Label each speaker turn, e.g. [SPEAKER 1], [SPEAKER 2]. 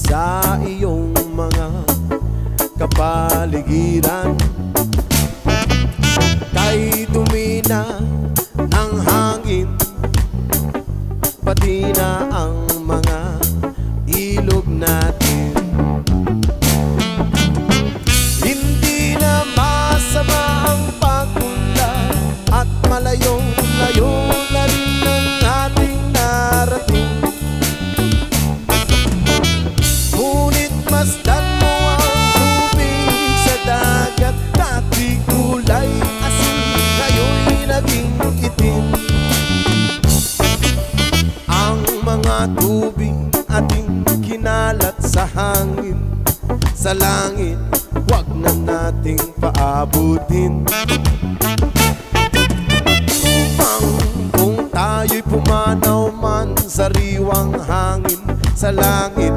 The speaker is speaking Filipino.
[SPEAKER 1] sa iyong mga kapaligiran. Kay dumi na ng hangin, pati na ang mga ilog natin. Hindi na masama ang pagpunla at malayong-layo na rin ang ating narating. Ngunit masdan mo ang tubig sa dagat, dati kulay asin, ngayon'y naging itim. Ang mga tubig ating kinalat sa hangin, sa langit wag na nating paabutin. Upang kung tayo'y pumanaw man sa riwang hangin, sa langit